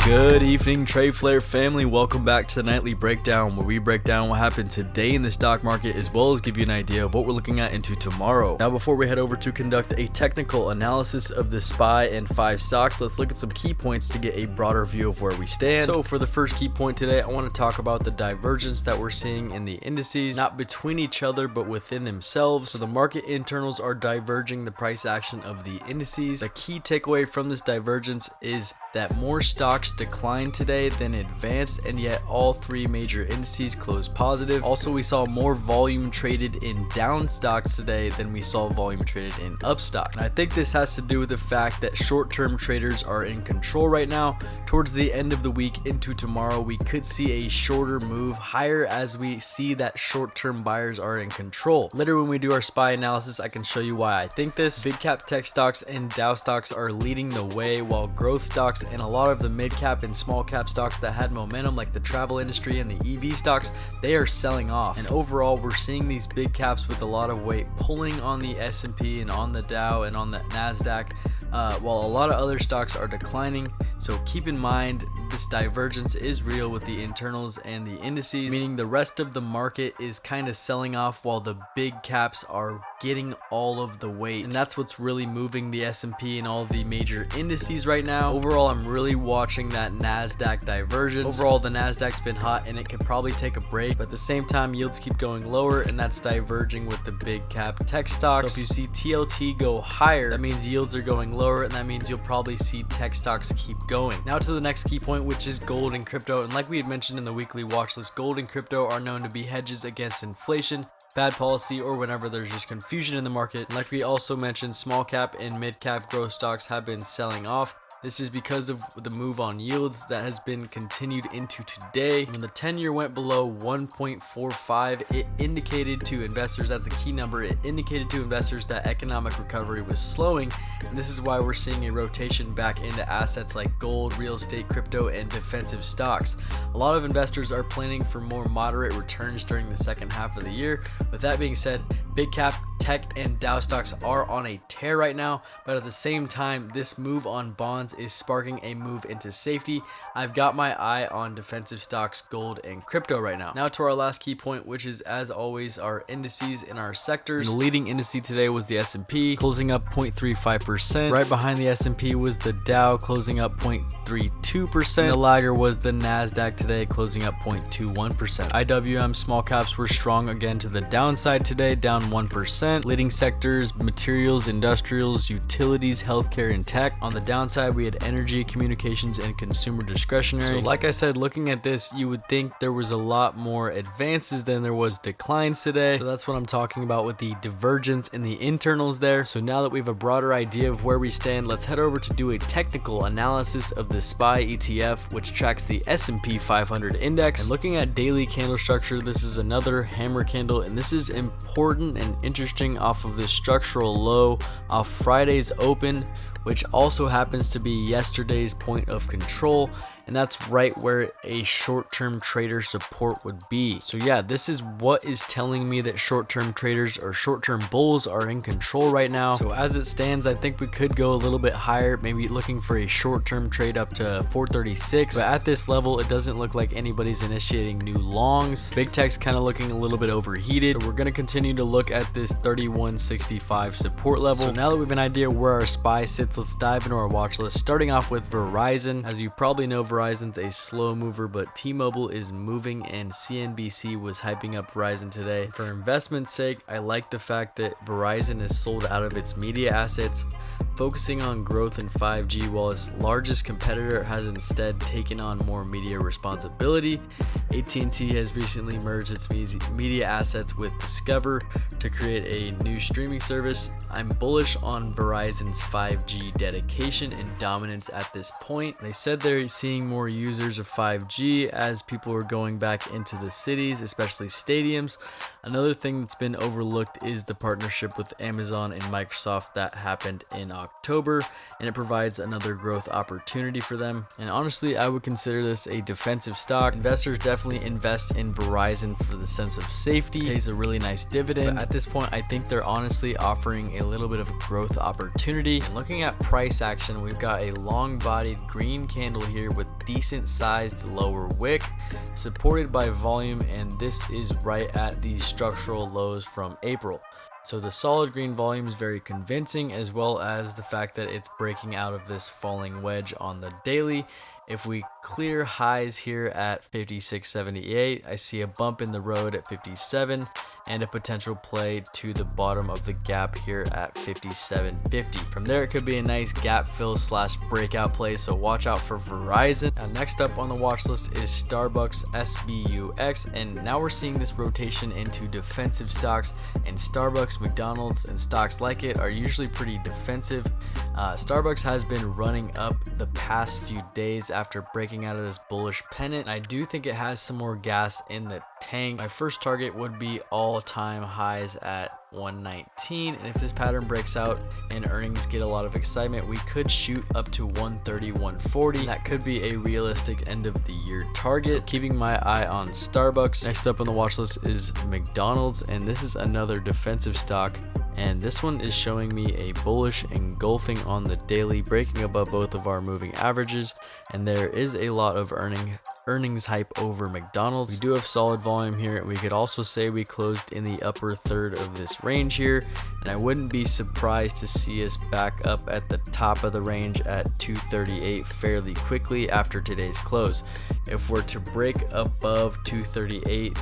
Good evening, Trade Flare family. Welcome back to the Nightly Breakdown, where we break down what happened today in the stock market, as well as give you an idea of what we're looking at into tomorrow. Now, before we head over to conduct a technical analysis of the SPY and 5 stocks, let's look at some key points to get a broader view of where we stand. So for the first key point today, I want to talk about the divergence that we're seeing in the indices, not between each other, but within themselves. So the market internals are diverging the price action of the indices. The key takeaway from this divergence is that more stocks declined today than advanced, and yet all 3 major indices closed positive. Also, we saw more volume traded in down stocks today than we saw volume traded in up stock. And I think this has to do with the fact that short-term traders are in control right now. Towards the end of the week into tomorrow, we could see a shorter move higher as we see that short-term buyers are in control. Later, when we do our SPY analysis, I can show you why I think this. Big cap tech stocks and Dow stocks are leading the way, while growth stocks and a lot of the mid cap and small cap stocks that had momentum, like the travel industry and the EV stocks, they are selling off. And overall, we're seeing these big caps with a lot of weight pulling on the S&P and on the Dow and on the NASDAQ, while a lot of other stocks are declining. So keep in mind, this divergence is real with the internals and the indices, meaning the rest of the market is kind of selling off while the big caps are getting all of the weight. And that's what's really moving the S&P and all the major indices right now. Overall, I'm really watching that NASDAQ divergence. Overall, the NASDAQ's been hot and it could probably take a break, but at the same time, yields keep going lower, and that's diverging with the big cap tech stocks. So if you see TLT go higher, that means yields are going lower, and that means you'll probably see tech stocks keep going. Now to the next key point, which is gold and crypto. And like we had mentioned in the weekly watch list, gold and crypto are known to be hedges against inflation, bad policy, or whenever there's just confusion in the market. And like we also mentioned, small cap and mid cap growth stocks have been selling off. This is because of the move on yields that has been continued into today. When the 10-year went below 1.45, it indicated to investors, that's a key number, it indicated to investors that economic recovery was slowing. And this is why we're seeing a rotation back into assets like gold, real estate, crypto, and defensive stocks. A lot of investors are planning for more moderate returns during the second half of the year. With that being said, big cap, tech, and Dow stocks are on a tear right now, but at the same time, this move on bonds is sparking a move into safety. I've got my eye on defensive stocks, gold, and crypto right now. Now to our last key point, which is, as always, our indices in our sectors. The leading indice today was the S&P, closing up 0.35%. Right behind the S&P was the Dow, closing up 0.32%. The lagger was the NASDAQ today, closing up 0.21%. IWM small caps were strong again to the downside today, down 1%. Leading sectors: materials, industrials, utilities, healthcare, and tech. On the downside, we had energy, communications, and consumer discretionary. So like I said, looking at this, you would think there was a lot more advances than there was declines today. So that's what I'm talking about with the divergence in the internals there. So now that we have a broader idea of where we stand, let's head over to do a technical analysis of the SPY ETF, which tracks the S&P 500 index. And looking at daily candle structure, this is another hammer candle, and this is important and interesting off of this structural low off Friday's open, which also happens to be yesterday's point of control. And that's right where a short-term trader support would be. So yeah, this is what is telling me that short-term traders or short-term bulls are in control right now. So as it stands, I think we could go a little bit higher, maybe looking for a short-term trade up to 436. But at this level, it doesn't look like anybody's initiating new longs. Big tech's kind of looking a little bit overheated. So we're going to continue to look at this 3165 support level. So now that we have an idea where our SPY sits, let's dive into our watch list, starting off with Verizon. As you probably know, Verizon's a slow mover, but T-Mobile is moving, and CNBC was hyping up Verizon today. For investment sake, I like the fact that Verizon has sold out of its media assets, focusing on growth in 5G, while its largest competitor has instead taken on more media responsibility. AT&T has recently merged its media assets with Discover to create a new streaming service. I'm bullish on Verizon's 5G dedication and dominance at this point. They said they're seeing more users of 5G as people are going back into the cities, especially stadiums. Another thing that's been overlooked is the partnership with Amazon and Microsoft that happened in October. October, and it provides another growth opportunity for them. And honestly, I would consider this a defensive stock. Investors definitely invest in Verizon for the sense of safety. It pays a really nice dividend. But at this point, I think they're honestly offering a little bit of growth opportunity. And looking at price action, we've got a long-bodied green candle here with decent sized lower wick, supported by volume, and this is right at the structural lows from April. So the solid green volume is very convincing, as well as the fact that it's breaking out of this falling wedge on the daily. If we clear highs here at 56.78, I see a bump in the road at 57 and a potential play to the bottom of the gap here at 57.50. From there, it could be a nice gap fill / breakout play, so watch out for Verizon. Now, next up on the watch list is Starbucks SBUX, and now we're seeing this rotation into defensive stocks, and Starbucks, McDonald's, and stocks like it are usually pretty defensive. Starbucks has been running up the past few days after breaking out of this bullish pennant. I do think it has some more gas in the tank. My first target would be all-time highs at 119, and if this pattern breaks out and earnings get a lot of excitement, we could shoot up to 130, 140. That could be a realistic end of the year target. So keeping my eye on Starbucks. Next up on the watch list is McDonald's, and this is another defensive stock, and this one is showing me a bullish engulfing on the daily, breaking above both of our moving averages, and there is a lot of earnings hype over McDonald's. We do have solid volume here, and we could also say we closed in the upper third of this range here, and I wouldn't be surprised to see us back up at the top of the range at 238 fairly quickly after today's close. If we're to break above 238,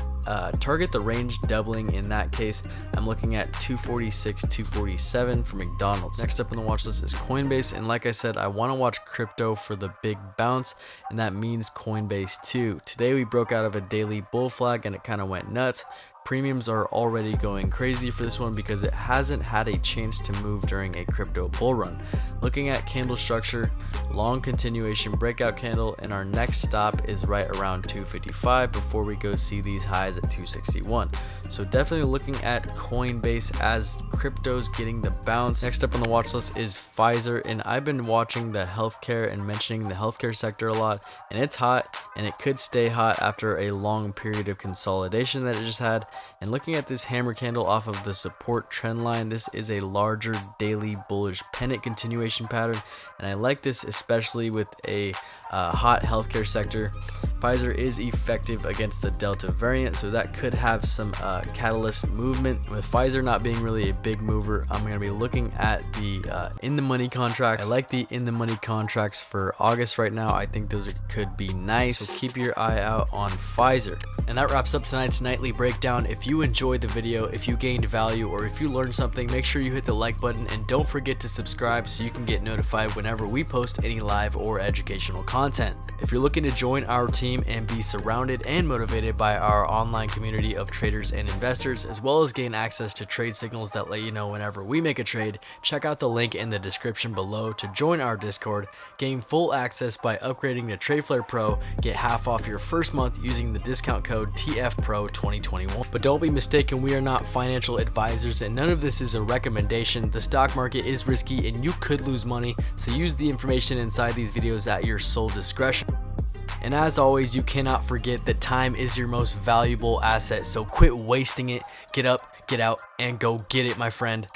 target the range doubling. In that case, I'm looking at 246, 247 for McDonald's. Next up on the watch list is Coinbase, and like I said, I want to watch crypto for the big bounce, and that means Coinbase too. Today we broke out of a daily bull flag and it kind of went nuts. Premiums are already going crazy for this one because it hasn't had a chance to move during a crypto bull run. Looking at candle structure, long continuation breakout candle, and our next stop is right around 255 before we go see these highs at 261. So definitely looking at Coinbase as crypto's getting the bounce. Next up on the watch list is Pfizer, and I've been watching the healthcare and mentioning the healthcare sector a lot, and it's hot, and it could stay hot after a long period of consolidation that it just had. And looking at this hammer candle off of the support trend line, this is a larger daily bullish pennant continuation pattern, and I like this especially with a hot healthcare sector. Pfizer is effective against the Delta variant, so that could have some catalyst movement. With Pfizer not being really a big mover, I'm going to be looking at the in-the-money contracts. I like the in-the-money contracts for August right now. I think those could be nice, so keep your eye out on Pfizer. And that wraps up tonight's nightly breakdown. If you enjoyed the video, if you gained value, or if you learned something, make sure you hit the like button, and don't forget to subscribe so you can get notified whenever we post any live or educational content. If you're looking to join our team and be surrounded and motivated by our online community of traders and investors, as well as gain access to trade signals that let you know whenever we make a trade, check out the link in the description below to join our Discord, gain full access by upgrading to TradeFlare Pro, get half off your first month using the discount code TFPRO2021. But don't be mistaken, we are not financial advisors, and none of this is a recommendation. The stock market is risky and you could lose money, so use the information inside these videos at your sole discretion. And as always, you cannot forget that time is your most valuable asset, so quit wasting it. Get up, get out, and go get it, my friend.